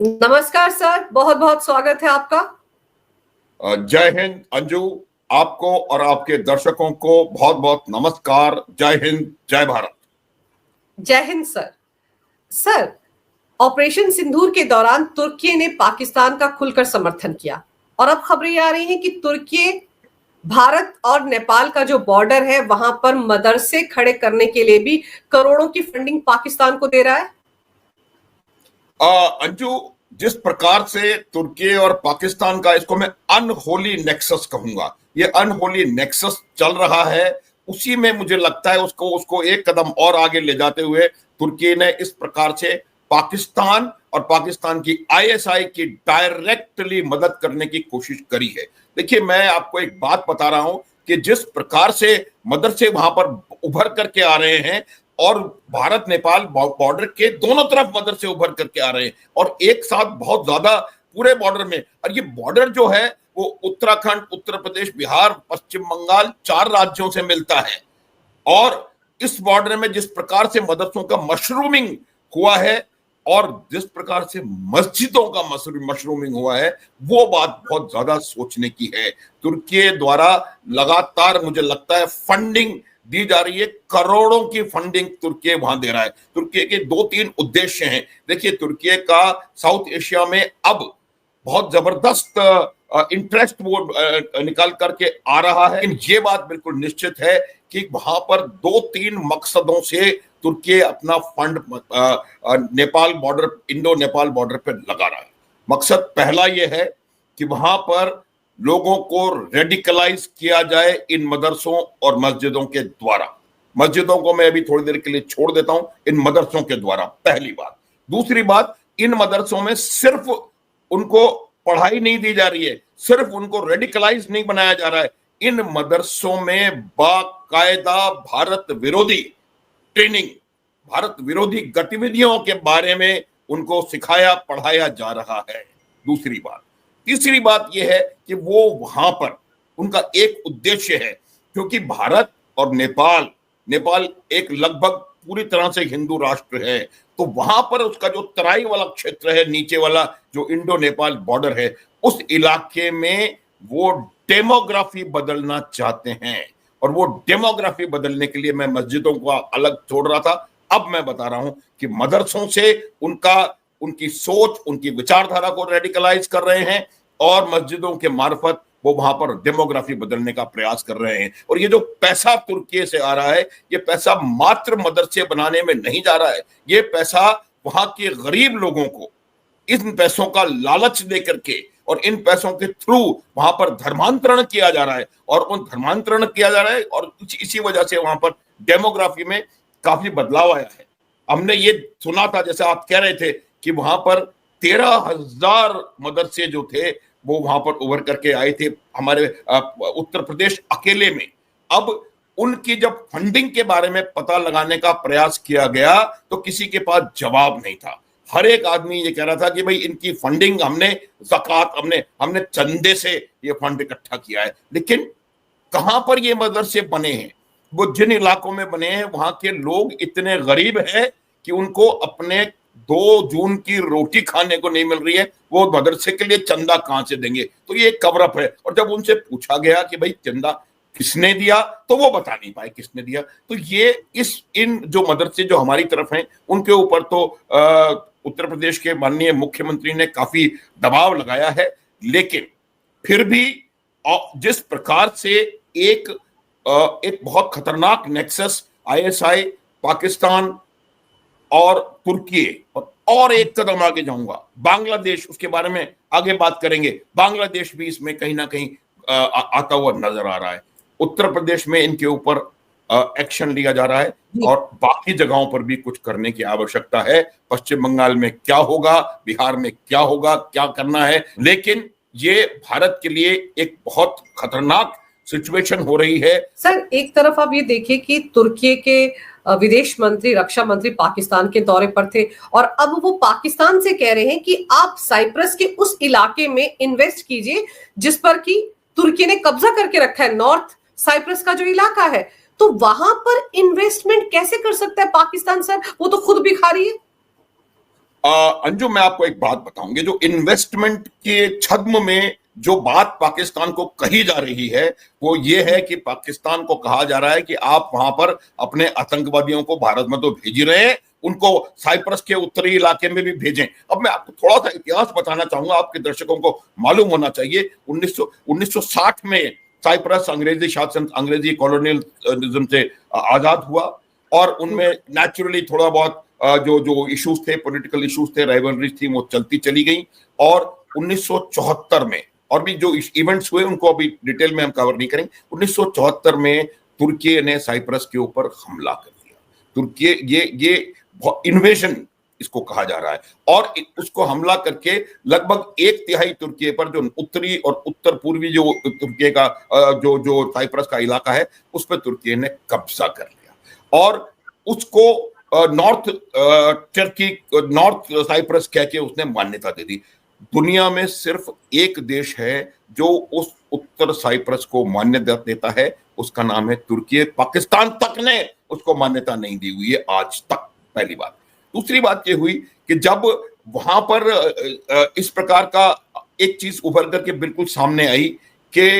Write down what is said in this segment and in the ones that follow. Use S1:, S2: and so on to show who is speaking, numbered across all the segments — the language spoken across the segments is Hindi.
S1: नमस्कार सर, बहुत बहुत स्वागत है आपका।
S2: जय हिंद अंजू। आपको और आपके दर्शकों को बहुत बहुत नमस्कार। जय हिंद, जय भारत।
S1: जय हिंद सर। सर, ऑपरेशन सिंदूर के दौरान तुर्की ने पाकिस्तान का खुलकर समर्थन किया और अब खबरें आ रही हैं कि तुर्की भारत और नेपाल का जो बॉर्डर है वहां पर मदरसे खड़े करने के लिए भी करोड़ों की फंडिंग पाकिस्तान को दे रहा है।
S2: अंजू, जिस प्रकार से तुर्की और पाकिस्तान का, इसको मैं अनहोली नेक्सस कहूंगा, ये अनहोली नेक्सस चल रहा है, उसी में मुझे लगता है उसको एक कदम और आगे ले जाते हुए तुर्की ने इस प्रकार से पाकिस्तान और पाकिस्तान की आईएसआई की डायरेक्टली मदद करने की कोशिश करी है। देखिए, मैं आपको एक बात बता रहा हूं कि जिस प्रकार से मदरसे वहां पर उभर करके आ रहे हैं और भारत नेपाल बॉर्डर के दोनों तरफ मदरसे उभर करके आ रहे हैं और एक साथ बहुत ज्यादा पूरे बॉर्डर में, और ये बॉर्डर जो है वो उत्तराखंड, उत्तर प्रदेश, बिहार, पश्चिम बंगाल, 4 राज्यों से मिलता है। और इस बॉर्डर में जिस प्रकार से मदरसों का मशरूमिंग हुआ है और जिस प्रकार से मस्जिदों का मशरूमिंग हुआ है, वो बात बहुत ज्यादा सोचने की है। तुर्की द्वारा लगातार मुझे लगता है फंडिंग दी जा रही है, करोड़ों की फंडिंग तुर्की वहां दे रहा है। तुर्की के 2-3 उद्देश्य हैं। देखिए, तुर्की का साउथ एशिया में अब बहुत जबरदस्त इंटरेस्ट वो निकाल करके आ रहा है। लेकिन ये बात बिल्कुल निश्चित है कि वहां पर 2-3 मकसदों से तुर्की अपना fund Nepal border, Indo Nepal border पर लगा रहा है। मकसद पहला यह है कि वहां पर लोगों को रेडिकलाइज किया जाए इन मदरसों और मस्जिदों के द्वारा। मस्जिदों को मैं अभी थोड़ी देर के लिए छोड़ देता हूं, इन मदरसों के द्वारा, पहली बात। दूसरी बात, इन मदरसों में सिर्फ उनको पढ़ाई नहीं दी जा रही है, सिर्फ उनको रेडिकलाइज नहीं बनाया जा रहा है, इन मदरसों में बाकायदा भारत विरोधी ट्रेनिंग, भारत विरोधी गतिविधियों के बारे में उनको सिखाया पढ़ाया जा रहा है। दूसरी बात। तीसरी बात यह है कि वो वहां पर उनका एक उद्देश्य है, क्योंकि भारत और नेपाल एक लगभग पूरी तरह से हिंदू राष्ट्र है, तो वहां पर उसका जो तराई वाला क्षेत्र है, नीचे वाला जो इंडो नेपाल बॉर्डर है, उस इलाके में वो डेमोग्राफी बदलना चाहते हैं। और वो डेमोग्राफी बदलने के लिए मैं मस्जिदों को अलग छोड़ रहा था, अब मैं बता रहा हूं कि मदरसों से उनकी सोच, उनकी विचारधारा को रेडिकलाइज कर रहे हैं और मस्जिदों के मार्फत वो वहां पर डेमोग्राफी बदलने का प्रयास कर रहे हैं। और ये जो पैसा तुर्की से आ रहा है, ये पैसा मात्र मदरसे बनाने में नहीं जा रहा है, ये पैसा वहां के गरीब लोगों को इन पैसों का लालच दे करके और इन पैसों के थ्रू वहां पर धर्मांतरण किया जा रहा है, और उन धर्मांतरण किया जा रहा है और इसी वजह से वहां पर डेमोग्राफी में काफी बदलाव आया है। हमने ये सुना था, जैसे आप कह रहे थे, कि वहां पर 13,000 मदरसे जो थे वो वहां पर उभर करके आए थे हमारे उत्तर प्रदेश अकेले में। अब उनकी जब फंडिंग के बारे में पता लगाने का प्रयास किया गया तो किसी के पास जवाब नहीं था। हर एक आदमी ये कह रहा था कि भाई इनकी फंडिंग हमने ज़कात, हमने चंदे से ये फंड इकट्ठा किया है। लेकिन कहां पर ये मदरसे बने हैं, वो जिन इलाकों में बने हैं वहां के लोग इतने गरीब हैं कि उनको अपने 2 जून की रोटी खाने को नहीं मिल रही है, वो मदरसे के लिए चंदा कहां से देंगे? तो ये एक कवरअप है। और जब उनसे पूछा गया कि भाई चंदा किसने दिया, तो वो बता नहीं पाए किसने दिया। तो ये इन जो मदरसे जो हमारी तरफ हैं उनके ऊपर तो उत्तर प्रदेश के माननीय मुख्यमंत्री ने काफी दबाव लगाया है। लेकिन फिर भी जिस प्रकार से एक बहुत खतरनाक नेक्सस आईएसआई, पाकिस्तान और तुर्की, और एक कदम आगे जाऊंगा, बांग्लादेश, उसके बारे में आगे बात करेंगे, बांग्लादेश भी इसमें कहीं ना कहीं आता हुआ नजर आ रहा है। उत्तर प्रदेश में इनके ऊपर एक्शन लिया जा रहा है और बाकी जगहों पर भी कुछ करने की आवश्यकता है। पश्चिम बंगाल में क्या होगा, बिहार में क्या होगा, क्या करना है। लेकिन ये भारत के लिए एक बहुत खतरनाक सिचुएशन हो रही है।
S1: सर, एक तरफ आप ये देखिए कि तुर्की के विदेश मंत्री, रक्षा मंत्री पाकिस्तान के दौरे पर थे और अब वो पाकिस्तान से कह रहे हैं कि आप साइप्रस के उस इलाके में इन्वेस्ट कीजिए जिस पर कि तुर्की ने कब्जा करके रखा है, नॉर्थ साइप्रस का जो इलाका है। तो वहां पर इन्वेस्टमेंट कैसे कर सकता है पाकिस्तान सर? वो तो खुद भिखारी है।
S2: अंजू, मैं आपको एक बात बताऊंगी, जो इन्वेस्टमेंट के छद्म में जो बात पाकिस्तान को कही जा रही है वो ये है कि पाकिस्तान को कहा जा रहा है कि आप वहां पर अपने आतंकवादियों को भारत में तो भेज ही रहे हैं, उनको साइप्रस के उत्तरी इलाके में भी भेजें। अब मैं आपको थोड़ा सा इतिहास बताना चाहूंगा, आपके दर्शकों को मालूम होना चाहिए। 1960 में साइप्रस अंग्रेजी शासन, अंग्रेजी कॉलोनियलिज्म से आजाद हुआ और उनमें नेचुरली थोड़ा बहुत जो जो इश्यूज थे, पॉलिटिकल इश्यूज थे, राइवलरीज थी, वो चलती चली गई। और 1974 में और भी जो इवेंट्स हुए उनको अभी डिटेल में हम कवर नहीं करेंगे। 1974 में तुर्की ने साइप्रस के ऊपर हमला कर दिया। तुर्की ये इन्वेजन इसको कहा जा रहा है, और उसको हमला करके लगभग 1/3 तुर्की पर, जो उत्तरी और उत्तर पूर्वी जो तुर्की का जो जो साइप्रस का इलाका है, उस पर तुर्की ने कब्जा कर लिया और उसको नॉर्थ टर्की, नॉर्थ साइप्रस कह के उसने मान्यता दे दी। दुनिया में सिर्फ एक देश है जो उस उत्तर साइप्रस को मान्यता देता है, उसका नाम है तुर्की। पाकिस्तान तक ने उसको मान्यता नहीं दी हुई है आज तक, पहली बात। दूसरी बात ये हुई कि जब वहां पर इस प्रकार का एक चीज उभर करके बिल्कुल सामने आई कि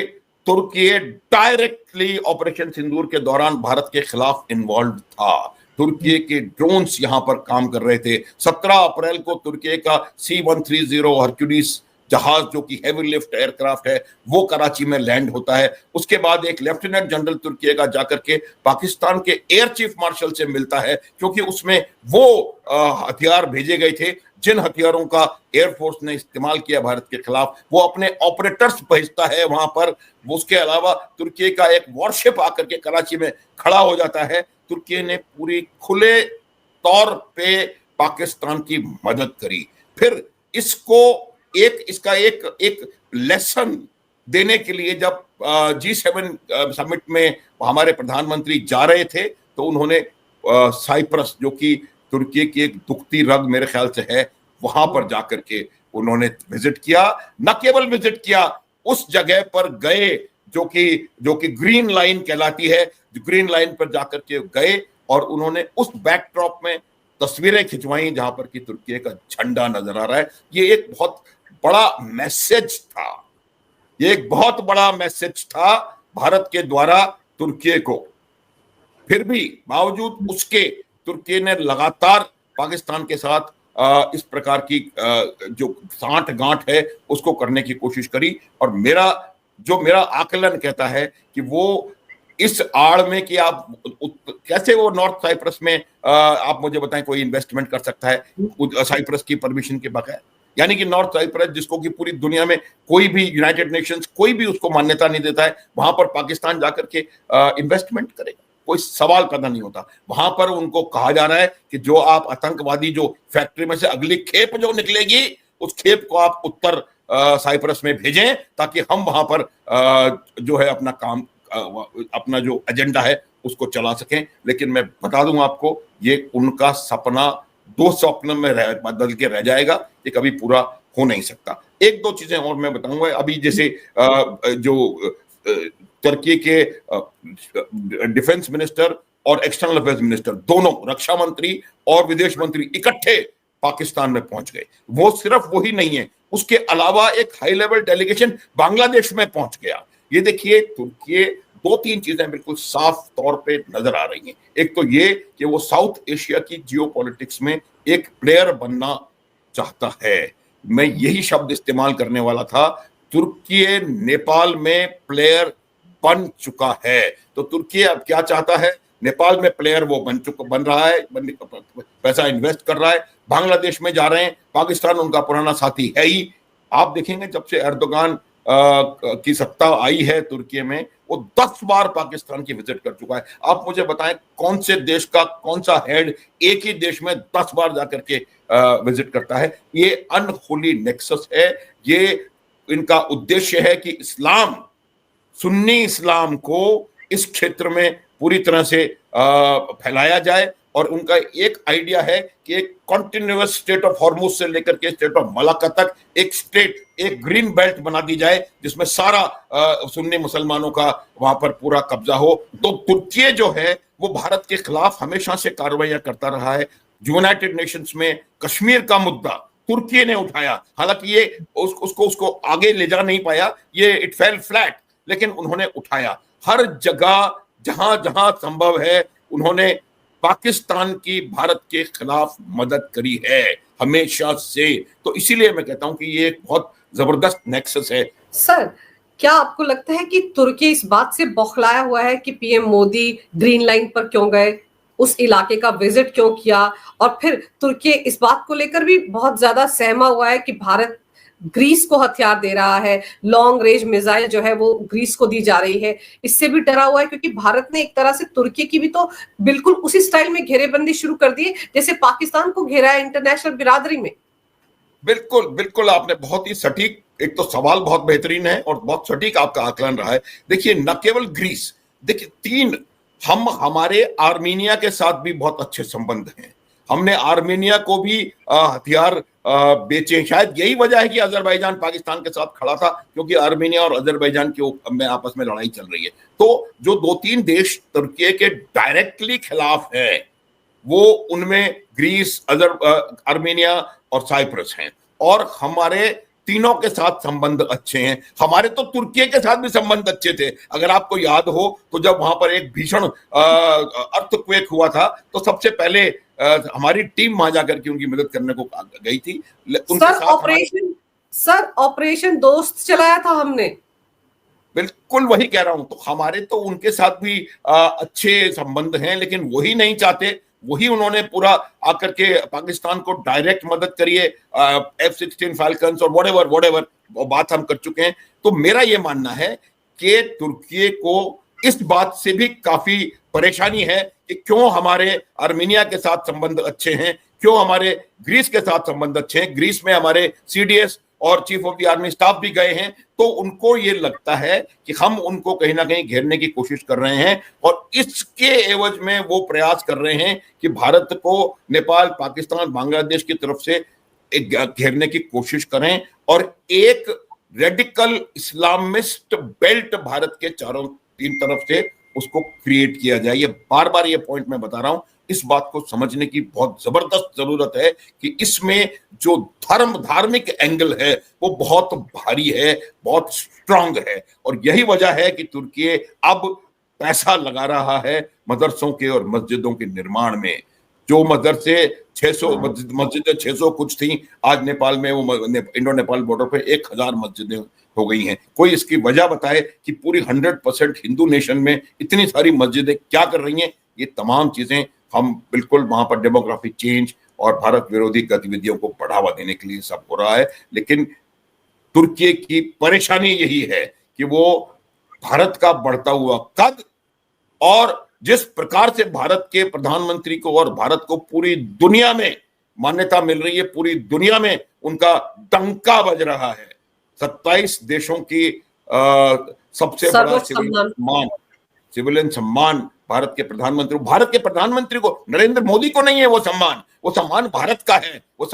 S2: तुर्की डायरेक्टली ऑपरेशन सिंदूर के दौरान भारत के खिलाफ इन्वॉल्व था। तुर्की के ड्रोन्स यहां पर काम कर रहे थे। 17 अप्रैल को तुर्की का C-130 हरक्यूलिस जहाज, जो कि हेवी लिफ्ट एयरक्राफ्ट है, वो कराची में लैंड होता है। उसके बाद एक लेफ्टिनेंट जनरल तुर्की का जाकर के पाकिस्तान के एयर चीफ मार्शल से मिलता है, क्योंकि उसमें वो हथियार भेजे गए थे जिन हथियारों का एयरफोर्स ने इस्तेमाल किया भारत के खिलाफ, वो अपने ऑपरेटर्स भेजता है वहां पर। उसके अलावा तुर्की का एक वॉरशिप आकर के कराची में खड़ा हो जाता है। तुर्की ने पूरी खुले तौर पे पाकिस्तान की मदद करी। फिर इसको इसका एक लेसन देने के लिए जब G7 समिट में हमारे प्रधानमंत्री जा रहे थे, तो उन्होंने साइप्रस, जो कि तुर्की की एक दुखती रग मेरे ख्याल से है, वहां पर जाकर के उन्होंने विजिट किया। न केवल विजिट किया, उस जगह पर गए जो कि ग्रीन लाइन कहलाती है, ग्रीन लाइन पर जाकर के गए और उन्होंने उस बैकड्रॉप में तस्वीरें खिंचवाई जहां पर कि तुर्की का झंडा नजर आ रहा है। ये एक बहुत बड़ा मैसेज था, ये एक बहुत बड़ा मैसेज था भारत के द्वारा तुर्की को। फिर भी बावजूद उसके तुर्की ने लगातार पाकिस्तान के साथ इस प्रकार की जो सांठ गांठ है उसको करने की कोशिश करी। और मेरा आकलन कहता है कि वो इस आड़ में कि आप कैसे वो नॉर्थ साइप्रस में आप मुझे बताएं कोई इन्वेस्टमेंट कर सकता है साइप्रस की परमिशन के बगैर। यानी कि नॉर्थ साइप्रस, जिसको कि पूरी दुनिया में कोई भी, यूनाइटेड नेशंस कोई भी उसको मान्यता नहीं देता है, वहां पर पाकिस्तान जाकर के इन्वेस्टमेंट करेगा, कोई सवाल पैदा नहीं होता। वहां पर उनको कहा जा रहा है कि जो आप आतंकवादी, जो फैक्ट्री में से अगली खेप जो निकलेगी, उस खेप को आप उत्तर साइप्रस में भेजें, ताकि हम वहां पर जो है अपना काम, अपना जो एजेंडा है उसको चला सकें। लेकिन मैं बता दूं आपको, ये उनका सपना 2 स्वप्न में बदल के रह जाएगा, ये कभी पूरा हो नहीं सकता। एक दो चीजें और मैं बताऊंगा। अभी जैसे जो तुर्की के डिफेंस मिनिस्टर और एक्सटर्नल अफेयर्स मिनिस्टर, दोनों, रक्षा मंत्री और विदेश मंत्री, इकट्ठे पाकिस्तान में पहुंच गए। वो सिर्फ वही नहीं है, उसके अलावा एक हाई लेवल डेलीगेशन बांग्लादेश में पहुंच गया। ये देखिए, तुर्की 2-3 चीजें बिल्कुल साफ तौर पे नजर आ रही हैं। एक तो ये कि वो साउथ एशिया की जियोपॉलिटिक्स में एक प्लेयर बनना चाहता है। मैं यही शब्द इस्तेमाल करने वाला था। तुर्की नेपाल में प्लेयर बन चुका है। तो तुर्की अब क्या चाहता है? नेपाल में प्लेयर वो बन रहा है, पैसा इन्वेस्ट कर रहा है, बांग्लादेश में जा रहे हैं, पाकिस्तान उनका पुराना साथी है ही। आप देखेंगे जब से एर्दोगान की सत्ता आई है तुर्की में, वो 10 बार पाकिस्तान की विजिट कर चुका है। आप मुझे बताएं कौन से देश का कौन सा हेड एक ही देश में 10 बार जाकर के विजिट करता है? ये अनहोली नेक्सस है। ये इनका उद्देश्य है कि इस्लाम, सुन्नी इस्लाम को इस क्षेत्र में पूरी तरह से फैलाया जाए। और उनका एक आइडिया है कि एक कॉन्टिन्यूअस स्टेट ऑफ हॉर्मुज से लेकर के स्टेट ऑफ मलाक्का तक एक स्टेट, एक ग्रीन बेल्ट बना दी जाए, जिसमें सारा सुन्नी मुसलमानों का वहां पर पूरा कब्जा हो। तो तुर्की जो है वो भारत के खिलाफ हमेशा से कार्रवाइयां करता रहा है। यूनाइटेड नेशंस में कश्मीर का मुद्दा तुर्की ने उठाया, हालांकि ये उसको आगे ले जा नहीं पाया, ये इट फेल फ्लैट, लेकिन उन्होंने उठाया। हर जगह जहां जहां संभव है उन्होंने पाकिस्तान की भारत के खिलाफ मदद करी है हमेशा से। तो इसीलिए मैं कहता हूं कि ये एक बहुत जबरदस्त नेक्सस है।
S1: सर, क्या आपको लगता है कि तुर्की इस बात से बौखलाया हुआ है कि पीएम मोदी ग्रीन लाइन पर क्यों गए, उस इलाके का विजिट क्यों किया, और फिर तुर्की इस बात को लेकर भी बहुत ज्यादा सहमा हुआ है कि भारत ग्रीस को हथियार दे रहा है, लॉन्ग रेंज मिसाइल जो है वो ग्रीस को दी जा रही है, इससे भी डरा हुआ है क्योंकि भारत ने एक तरह से तुर्की की भी तो बिल्कुल उसी स्टाइल में घेरेबंदी शुरू कर दी जैसे पाकिस्तान को घेरा है इंटरनेशनल बिरादरी में।
S2: बिल्कुल बिल्कुल, आपने बहुत ही सटीक, एक तो सवाल बहुत बेहतरीन है और बहुत सटीक आपका आकलन रहा है। देखिए, न केवल ग्रीस, देखिए हम हमारे आर्मीनिया के साथ भी बहुत अच्छे संबंध हैं। हमने आर्मेनिया को भी हथियार बेचे। शायद यही वजह है कि अजरबैजान पाकिस्तान के साथ खड़ा था, क्योंकि आर्मेनिया और अजरबैजान के में आपस में लड़ाई चल रही है। तो जो 2-3 देश तुर्की के डायरेक्टली खिलाफ है, वो उनमें ग्रीस, आर्मेनिया और साइप्रस हैं, और हमारे तीनों के साथ संबंध अच्छे हैं। हमारे तो तुर्की के साथ भी संबंध अच्छे थे। अगर आपको याद हो तो जब वहां पर एक भीषण अर्थक्वेक हुआ था तो सबसे पहले हमारी टीम वहां जाकर के उनकी मदद करने को गई थी। उनके
S1: साथ ऑपरेशन दोस्त चलाया था हमने।
S2: बिल्कुल वही कह रहा हूं, तो हमारे तो उनके साथ भी अच्छे संबंध हैं, लेकिन वही नहीं चाहते, वही उन्होंने पूरा आकर के पाकिस्तान को डायरेक्ट मदद करिए, F-16 फाल्कन्स और व्हाटएवर बात हम कर चुके हैं। तो मेरा ये मानना है कि तुर्की को इस बात से भी काफी परेशानी है कि क्यों हमारे आर्मेनिया के साथ संबंध अच्छे हैं, क्यों हमारे ग्रीस के साथ संबंध अच्छे हैं। ग्रीस में हमारे CDS और chief of the army staff भी गए हैं, तो उनको ये लगता है कि हम उनको कहीं ना कहीं घेरने की कोशिश कर रहे हैं, और इसके एवज में वो प्रयास कर रहे हैं कि भारत को नेपाल, पाकिस्तान, बांग्लादेश की तरफ से एक घेरने की कोशिश करें, और एक रेडिकल इस्लामिस्ट बेल्ट भारत के चारों तीन तरफ से उसको क्रिएट किया जाए। ये बार बार ये पॉइंट मैं बता रहा हूं, इस बात को समझने की बहुत जबरदस्त जरूरत है कि इसमें जो धार्मिक एंगल है वो बहुत भारी है, बहुत स्ट्रांग है, और यही वजह है कि तुर्की अब पैसा लगा रहा है मदरसों के और मस्जिदों के निर्माण में। जो मदरसे 600 मस्जिदें 600 कुछ थी, आज नेपाल में वो इंडो नेपाल बॉर्डर पे 1000 मस्जिदें हो गई हैं। कोई इसकी वजह बताए कि पूरी 100% हिंदू नेशन में इतनी सारी मस्जिदें क्या कर रही हैं। ये तमाम चीजें हम बिल्कुल वहां पर डेमोग्राफिक चेंज और भारत विरोधी गतिविधियों को बढ़ावा देने के लिए सब हो रहा है, लेकिन तुर्की की परेशानी यही है कि वो भारत का बढ़ता हुआ कद और जिस प्रकार से भारत के प्रधानमंत्री को और भारत को पूरी दुनिया में मान्यता मिल रही है, पूरी दुनिया में उनका डंका बज रहा है। 27 देशों की सबसे बड़ा सिविलियन सम्मान भारत के प्रधानमंत्री को, नरेंद्र मोदी को नहीं है वो सम्मान भारत का है। वो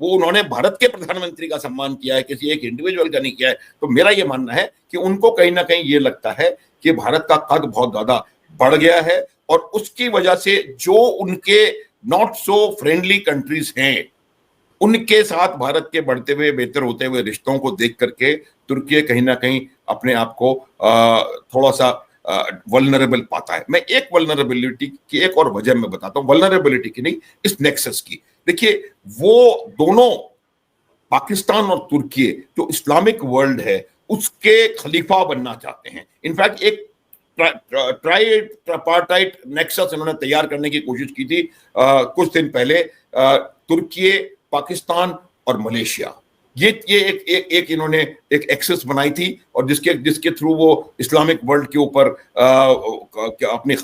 S2: उन्होंने भारत के प्रधानमंत्री का सम्मान किया है, किसी एक इंडिविजुअल का नहीं किया है। तो मेरा ये मानना है कि उनको कहीं ना कहीं ये लगता है कि भारत का कद बहुत ज्यादा बढ़ गया है, और उसकी वजह से जो उनके नॉट सो फ्रेंडली कंट्रीज हैं उनके साथ भारत के बढ़ते हुए बेहतर होते हुए रिश्तों को देख करके तुर्की कहीं ना कहीं अपने आप को थोड़ा सा वल्नरेबल पाता है। मैं एक वल्नरेबिलिटी की एक और वजह मैं बताता हूं, वल्नरेबिलिटी की नहीं, इस नेक्सस की। देखिए, वो दोनों पाकिस्तान और तुर्की जो इस्लामिक वर्ल्ड है उसके खलीफा बनना चाहते हैं। इनफैक्ट एक ट्राइपार्टाइट नेक्सस इन्होंने तैयार करने की कोशिश की थी कुछ दिन पहले, तुर्की, पाकिस्तान और मलेशिया। ये एक इन्होंने एक एक्सेस बनाई थी, और जिसके थ्रू वो इस्लामिक वर्ल्ड के ऊपर अपनी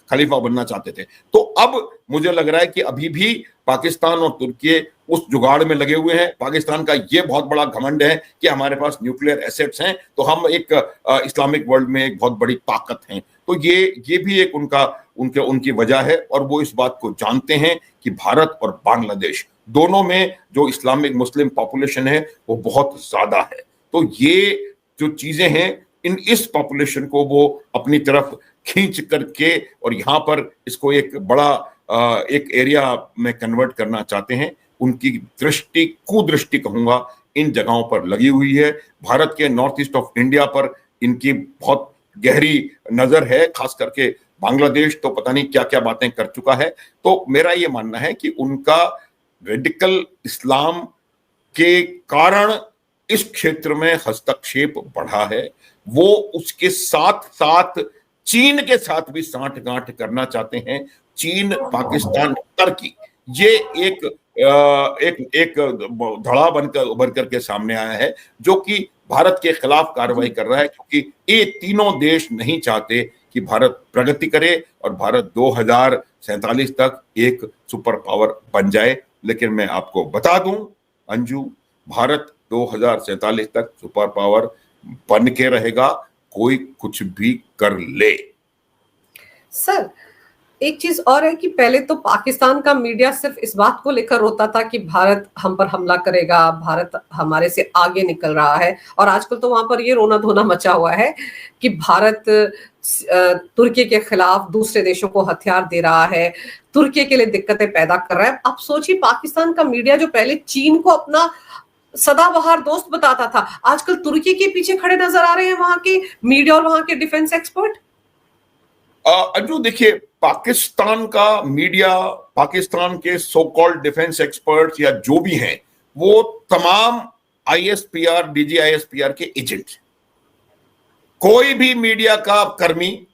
S2: खलीफा बनना चाहते थे। तो अब मुझे लग रहा है कि अभी भी पाकिस्तान और तुर्की उस जुगाड़ में लगे हुए हैं। पाकिस्तान का ये बहुत बड़ा घमंड है कि हमारे पास न्यूक्लियर एसेट्स हैं, तो हम एक इस्लामिक वर्ल्ड में एक बहुत बड़ी ताकत हैं। तो ये भी एक उनकी वजह है, और वो इस बात को जानते हैं कि भारत और बांग्लादेश दोनों में जो इस्लामिक मुस्लिम पॉपुलेशन है वो बहुत ज्यादा है। तो ये जो चीजें हैं इस पॉपुलेशन को वो अपनी तरफ खींच करके और यहाँ पर इसको एक बड़ा एक एरिया में कन्वर्ट करना चाहते हैं, उनकी दृष्टि, कुदृष्टि कहूंगा, इन जगहों पर लगी हुई है। भारत के नॉर्थ ईस्ट ऑफ इंडिया पर इनकी बहुत गहरी नजर है, खास करके बांग्लादेश तो पता नहीं क्या क्या बातें कर चुका है। तो मेरा ये मानना है कि उनका रेडिकल इस्लाम के कारण इस क्षेत्र में हस्तक्षेप बढ़ा है। वो उसके साथ साथ चीन के साथ भी सांठगांठ करना चाहते हैं। चीन, पाकिस्तान, तुर्की, ये एक धड़ा बनकर उभर करके सामने आया है, जो कि भारत के खिलाफ कार्रवाई कर रहा है, क्योंकि ये तीनों देश नहीं चाहते कि भारत प्रगति करे और भारत 2047 तक एक सुपर पावर बन जाए। लेकिन मैं आपको बता दूं अंजू, भारत 2047 तक सुपर पावर बन के रहेगा, कोई कुछ भी कर ले।
S1: सर, एक चीज और है कि पहले तो पाकिस्तान का मीडिया सिर्फ इस बात को लेकर रोता था कि भारत हम पर हमला करेगा, भारत हमारे से आगे निकल रहा है, और आजकल तो वहां पर ये रोना धोना मचा हुआ है कि भारत तुर्की के खिलाफ दूसरे देशों को हथियार दे रहा है, तुर्की के लिए दिक्कतें पैदा कर रहा है। आप सोचिए, पाकिस्तान का मीडिया जो पहले चीन को अपना सदाबहार दोस्त बताता था, आजकल तुर्की के पीछे खड़े नजर आ रहे हैं वहां के मीडिया और वहां के डिफेंस एक्सपर्ट।
S2: अंजू देखिए, पाकिस्तान का मीडिया, पाकिस्तान के सो कॉल्ड डिफेंस एक्सपर्ट्स या जो भी हैं, वो तमाम आईएसपीआर, डीजीआईएसपीआर के एजेंट। कोई भी मीडिया का कर्मी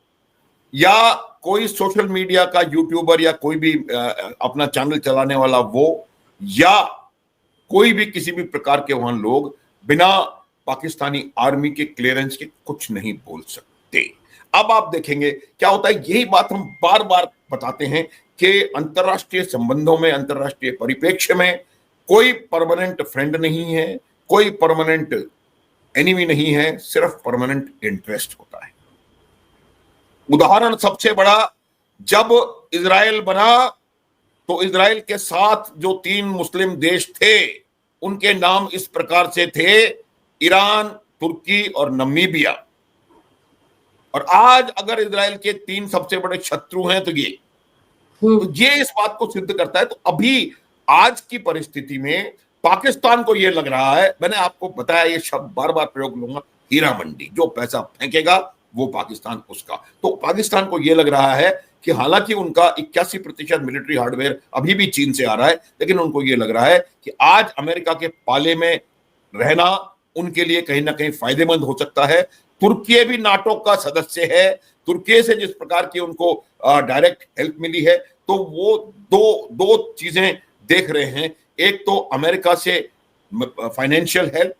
S2: या कोई सोशल मीडिया का यूट्यूबर या कोई भी अपना चैनल चलाने वाला वो, या कोई भी किसी भी प्रकार के वहां लोग बिना पाकिस्तानी आर्मी के क्लियरेंस के कुछ नहीं बोल सकते। अब आप देखेंगे क्या होता है। यही बात हम बार बार बताते हैं कि अंतर्राष्ट्रीय संबंधों में, अंतर्राष्ट्रीय परिप्रेक्ष्य में कोई परमानेंट फ्रेंड नहीं है, कोई परमानेंट एनिमी नहीं है, सिर्फ परमानेंट इंटरेस्ट होता है। उदाहरण सबसे बड़ा, जब इजराइल बना तो इजराइल के साथ जो 3 मुस्लिम देश थे उनके नाम इस प्रकार से थे: ईरान, तुर्की और नमीबिया। और आज अगर इजराइल के 3 सबसे बड़े शत्रु हैं तो ये इस बात को सिद्ध करता है। तो अभी आज की परिस्थिति में पाकिस्तान को यह लग रहा है, मैंने आपको बताया, ये शब्द बार बार प्रयोग लूंगा, हीरा मंडी, जो पैसा फेंकेगा वो पाकिस्तान उसका। तो पाकिस्तान को यह लग रहा है कि हालांकि उनका 81% मिलिट्री हार्डवेयर अभी भी चीन से आ रहा है, लेकिन उनको यह लग रहा है कि आज अमेरिका के पाले में रहना उनके लिए कहीं ना कहीं फायदेमंद हो सकता है। तुर्की भी नाटो का सदस्य है, तुर्की से जिस प्रकार की उनको डायरेक्ट हेल्प मिली है, तो वो दो चीजें देख रहे हैं। एक तो अमेरिका से फाइनेंशियल हेल्प,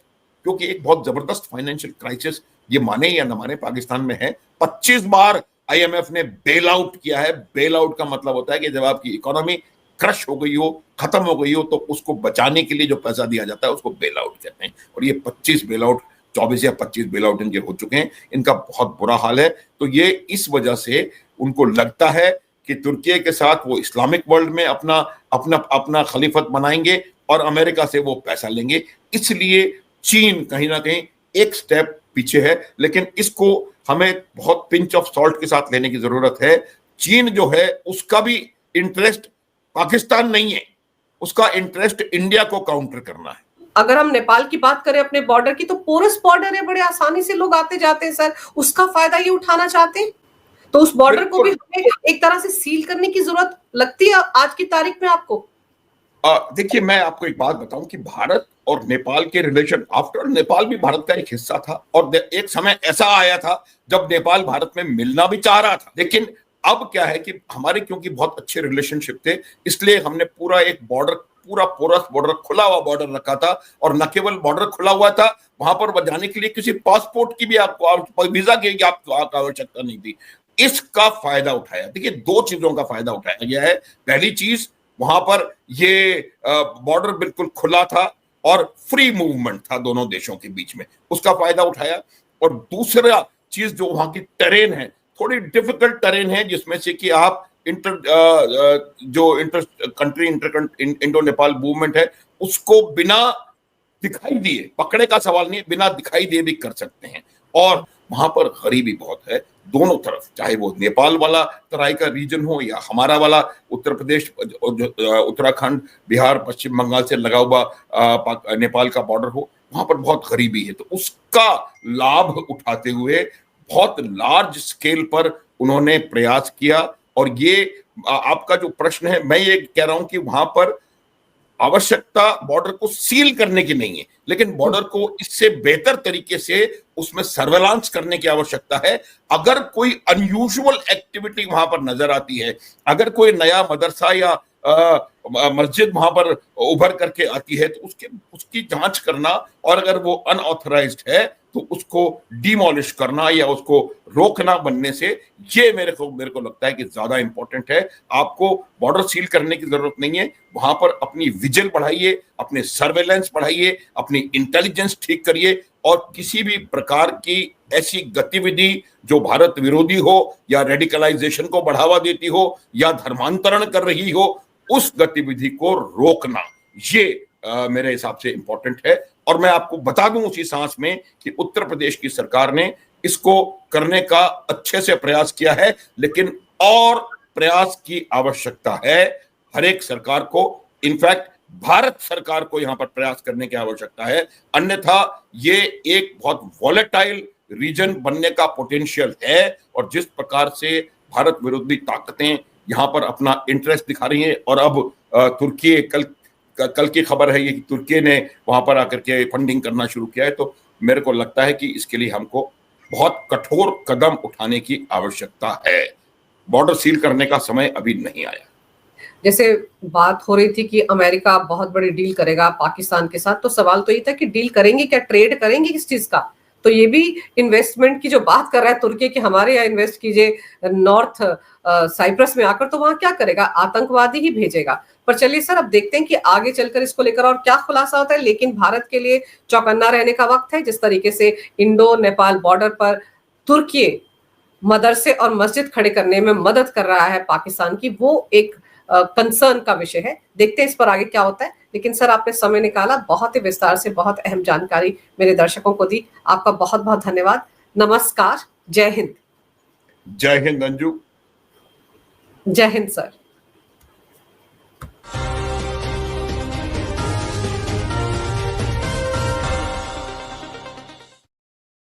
S2: क्योंकि एक बहुत जबरदस्त फाइनेंशियल क्राइसिस, ये माने या न माने, पाकिस्तान में है। 25 बार आईएमएफ ने बेल आउट किया है। बेल आउट का मतलब होता है कि जब आपकी इकोनॉमी क्रश हो गई हो, खत्म हो गई हो, तो उसको बचाने के लिए जो पैसा दिया जाता है उसको बेल आउट कहते हैं। और ये 25 बेल आउट, 24 या 25 बेल आउट इनके हो चुके हैं। इनका बहुत बुरा हाल है। तो ये इस वजह से उनको लगता है कि तुर्की के साथ वो इस्लामिक वर्ल्ड में अपना अपना अपना खलीफत बनाएंगे और अमेरिका से वो पैसा लेंगे। इसलिए चीन कहीं ना कहीं एक स्टेप पीछे है, लेकिन इसको हमें बहुत पिंच ऑफ सॉल्ट के साथ लेने की जरूरत है। चीन जो है उसका भी इंटरेस्ट पाकिस्तान नहीं है, उसका इंटरेस्ट इंडिया को काउंटर करना है।
S1: अगर हम नेपाल की बात करें अपने बॉर्डर की, तो पोरस बॉर्डर है, बड़े आसानी से लोग आते जाते हैं सर, उसका फायदा ये उठाना चाहते हैं। तो उस बॉर्डर को भी हमें एक तरह से सील करने की जरूरत लगती है आज की तारीख में आपको।
S2: देखिए, मैं आपको एक बात बताऊं कि भारत और नेपाल के रिलेशन, आफ्टर नेपाल भी भारत का एक हिस्सा था, और एक समय ऐसा आया था जब नेपाल भारत में मिलना भी चाह रहा था। लेकिन अब क्या है कि हमारे क्योंकि बहुत अच्छे रिलेशनशिप थे, इसलिए हमने पूरा एक बॉर्डर, पूरा पोरस बॉर्डर, खुला हुआ बॉर्डर रखा था। और न केवल बॉर्डर खुला हुआ था, वहां पर जाने के लिए किसी पासपोर्ट की भी आपको, वीजा की आपको आवश्यकता नहीं थी। इसका फायदा उठाया। देखिए, 2 चीजों का फायदा उठाया गया है। पहली चीज, वहां पर ये बॉर्डर बिल्कुल खुला था और फ्री मूवमेंट था दोनों देशों के बीच में, उसका फायदा उठाया। और दूसरा चीज, जो वहां की टेरेन है, थोड़ी डिफिकल्ट टेरेन है, जिसमें से कि आप inter country Indo Nepal movement है, उसको बिना दिखाई दिए, पकड़े का सवाल नहीं, बिना दिखाई दिए भी कर सकते हैं। और वहां पर गरीबी बहुत है दोनों तरफ, चाहे वो नेपाल वाला तराई का रीजन हो या हमारा वाला उत्तर प्रदेश, उत्तराखंड, बिहार, पश्चिम बंगाल से लगा हुआ नेपाल का बॉर्डर हो, वहां पर बहुत गरीबी है। तो उसका लाभ उठाते हुए बहुत लार्ज स्केल पर उन्होंने प्रयास किया। और ये आपका जो प्रश्न है, मैं ये कह रहा हूं कि वहां पर आवश्यकता बॉर्डर को सील करने की नहीं है, लेकिन बॉर्डर को इससे बेहतर तरीके से उसमें सर्वेलांस करने की आवश्यकता है। अगर कोई अनयूजुअल एक्टिविटी वहां पर नजर आती है, अगर कोई नया मदरसा या मस्जिद वहां पर उभर करके आती है, तो उसकी जांच करना, और अगर वो अनऑथराइज्ड है तो उसको डिमोलिश करना या उसको रोकना बनने से, ये मेरे को लगता है कि ज्यादा इंपॉर्टेंट है। आपको बॉर्डर सील करने की जरूरत नहीं है, वहां पर अपनी विजिल बढ़ाइए, अपने सर्वेलेंस बढ़ाइए, अपनी इंटेलिजेंस ठीक करिए, और किसी भी प्रकार की ऐसी गतिविधि जो भारत विरोधी हो या रेडिकलाइजेशन को बढ़ावा देती हो या धर्मांतरण कर रही हो, उस गतिविधि को रोकना, ये मेरे हिसाब से इंपॉर्टेंट है। और मैं आपको बता दूं उसी सांस में कि उत्तर प्रदेश की सरकार ने इसको करने का अच्छे से प्रयास किया है, लेकिन और प्रयास की आवश्यकता है हर एक सरकार को। इनफैक्ट भारत सरकार को यहां पर प्रयास करने की आवश्यकता है, अन्यथा ये एक बहुत वॉलेटाइल रीजन बनने का पोटेंशियल है। और जिस प्रकार से भारत विरोधी ताकतें यहां पर अपना इंटरेस्ट दिखा रही हैं, और अब तुर्की, कल की खबर है ये कि तुर्की ने वहां पर आकर के फंडिंग करना शुरू किया है, तो मेरे को लगता है कि इसके लिए हमको बहुत कठोर कदम उठाने की आवश्यकता है। बॉर्डर सील करने का समय अभी नहीं आया।
S1: जैसे बात हो रही थी कि अमेरिका बहुत बड़ी डील करेगा पाकिस्तान के साथ, तो सवाल तो ये था कि डील करेंगे क्या, ट्रेड करेंगे किस चीज का? तो ये भी इन्वेस्टमेंट की जो बात कर रहा है तुर्की कि हमारे यहाँ इन्वेस्ट कीजिए नॉर्थ साइप्रस में आकर, तो वहां क्या करेगा? आतंकवादी ही भेजेगा। पर चलिए सर, अब देखते हैं कि आगे चलकर इसको लेकर और क्या खुलासा होता है। लेकिन भारत के लिए चौकन्ना रहने का वक्त है। जिस तरीके से इंडो नेपाल बॉर्डर पर तुर्की मदरसे और मस्जिद खड़े करने में मदद कर रहा है पाकिस्तान की, वो एक कंसर्न का विषय है। देखते हैं इस पर आगे क्या होता है। लेकिन सर, आपने समय निकाला, बहुत ही विस्तार से बहुत अहम जानकारी मेरे दर्शकों को दी। आपका बहुत बहुत धन्यवाद। नमस्कार, जय हिंद।
S2: जय हिंद अंजू।
S1: जय हिंद सर।